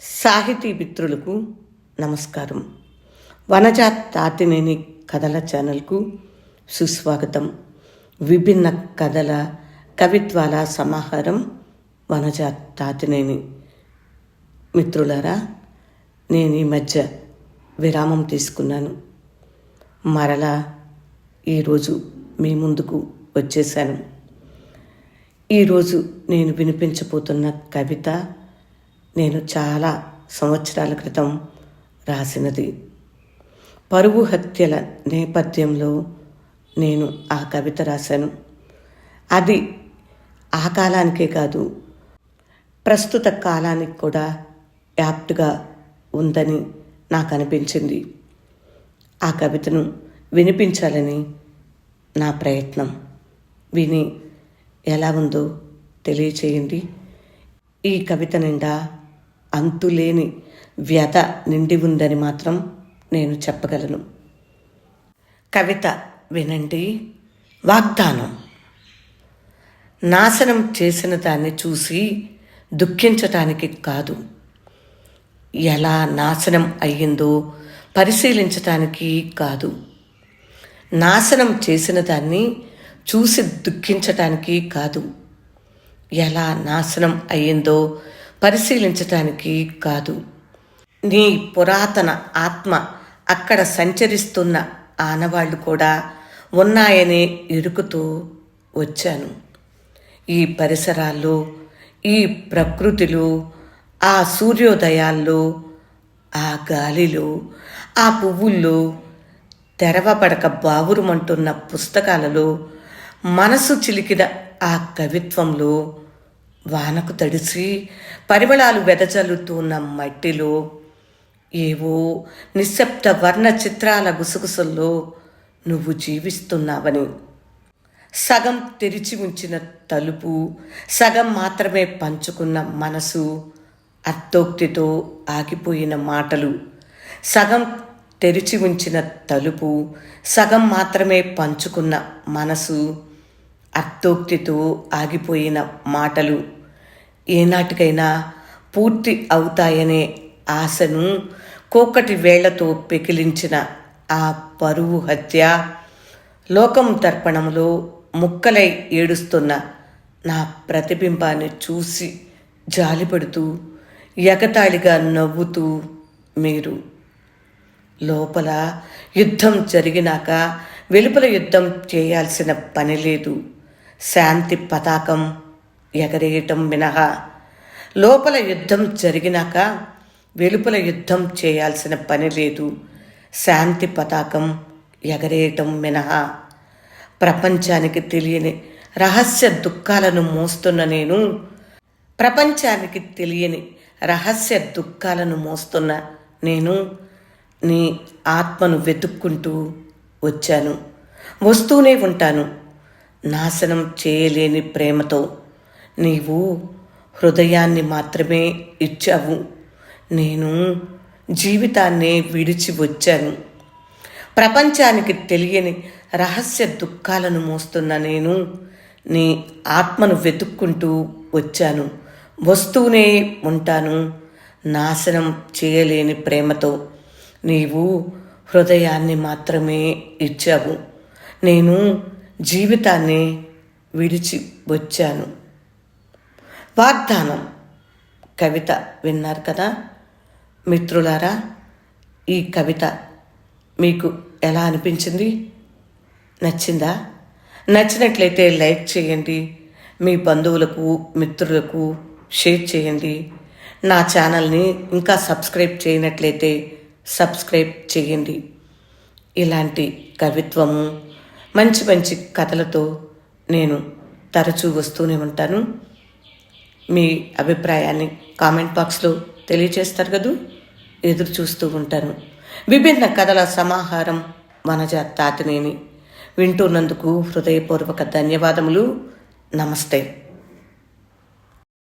సాహితీ మిత్రులకు నమస్కారం. వనజ తాతినేని కథల ఛానల్కు సుస్వాగతం. విభిన్న కథల కవిత్వాల సమాహారం వనజ తాతినేని. మిత్రులారా, నేను ఈ మధ్య విరామం తీసుకున్నాను. మరలా ఈరోజు మీ ముందుకు వచ్చేసాను. ఈరోజు నేను వినిపించబోతున్న కవిత నేను చాలా సంవత్సరాల క్రితం రాసినది. పరువు హత్యల నేపథ్యంలో నేను ఆ కవిత రాశాను. అది ఆ కాలానికే కాదు, ప్రస్తుత కాలానికి కూడా యాప్ట్గా ఉందని నాకు అనిపించింది. ఆ కవితను వినిపించాలని నా ప్రయత్నం. విని ఎలా ఉందో తెలియచేయండి. ఈ కవిత నిండా అంతులేని వ్యధ నిండి ఉందని మాత్రం నేను చెప్పగలను. కవిత వినండి. వాగ్దానం. నాశనం చేసిన దాన్ని చూసి దుఃఖించటానికి కాదు, ఎలా నాశనం అయ్యిందో పరిశీలించటానికి కాదు. నాశనం చేసిన దాన్ని చూసి దుఃఖించటానికి కాదు, ఎలా నాశనం అయ్యిందో పరిశీలించటానికి కాదు. నీ పురాతన ఆత్మ అక్కడ సంచరిస్తున్న ఆనవాళ్లు కూడా ఉన్నాయనే ఎరుకుతో వచ్చాను. ఈ పరిసరాల్లో, ఈ ప్రకృతిలో, ఆ సూర్యోదయాల్లో, ఆ గాలిలో, ఆ పువ్వుల్లో, తెరవబడక బావురుమంటున్న పుస్తకాలలో, మనసు చిలికిన ఆ కవిత్వంలో, వానకు తడిసి పరిమళాలు వెదజల్లుతున్న మట్టిలో, ఏవో నిశ్శబ్ద వర్ణ చిత్రాల గుసగుసల్లో నువ్వు జీవిస్తున్నావని. సగం తెరిచి ఉంచిన తలుపు, సగం మాత్రమే పంచుకున్న మనసు, అర్థోక్తితో ఆగిపోయిన మాటలు. సగం తెరిచి ఉంచిన తలుపు, సగం మాత్రమే పంచుకున్న మనసు, అర్థోక్తితో ఆగిపోయిన మాటలు ఏనాటికైనా పూర్తి అవుతాయనే ఆశను కోకటి వేళ్లతో పెకిలించిన ఆ పరువు హత్య, లోకం దర్పణంలో ముక్కలై ఏడుస్తున్న నా ప్రతిబింబాన్ని చూసి జాలిపడుతూ ఎగతాళిగా నవ్వుతూ మీరు. లోపల యుద్ధం జరిగినాక వెలుపల యుద్ధం చేయాల్సిన పని లేదు, శాంతి పతాకం ఎగరేయటం మినహా. లోపల యుద్ధం జరిగినాక వెలుపల యుద్ధం చేయాల్సిన పని లేదు, శాంతి పతాకం ఎగరేయటం మినహా. ప్రపంచానికి తెలియని రహస్య దుఃఖాలను మోస్తున్న నేను, ప్రపంచానికి తెలియని రహస్య దుఃఖాలను మోస్తున్న నేను నీ ఆత్మను వెతుక్కుంటూ వచ్చాను. వస్తూనే ఉంటాను. నాశనం చేయలేని ప్రేమతో. నీవు హృదయాన్ని మాత్రమే ఇచ్చావు, నేను జీవితాన్నే విడిచి వచ్చాను. ప్రపంచానికి తెలియని రహస్య దుఃఖాలను మోస్తున్న నేను నీ ఆత్మను వెతుక్కుంటూ వచ్చాను. వస్తూనే ఉంటాను. నాశనం చేయలేని ప్రేమతో. నీవు హృదయాన్ని మాత్రమే ఇచ్చావు, నేను జీవితాన్ని విడిచి వచ్చాను. వాగ్దానం కవిత విన్నారు కదా మిత్రులారా. ఈ కవిత మీకు ఎలా అనిపించింది? నచ్చిందా? నచ్చినట్లయితే లైక్ చేయండి, మీ బంధువులకు మిత్రులకు షేర్ చేయండి. నా ఛానల్ని ఇంకా సబ్స్క్రైబ్ చేయనట్లయితే సబ్స్క్రైబ్ చేయండి. ఇలాంటి కవిత్వము, మంచి మంచి కథలతో నేను తరచూ వస్తూనే ఉంటాను. మీ అభిప్రాయాన్ని కామెంట్ బాక్స్లో తెలియచేస్తారు కదూ, ఎదురు చూస్తూ ఉంటాను. విభిన్న కథల సమాహారం వనజ తాతినేని. వింటున్నందుకు హృదయపూర్వక ధన్యవాదములు. నమస్తే.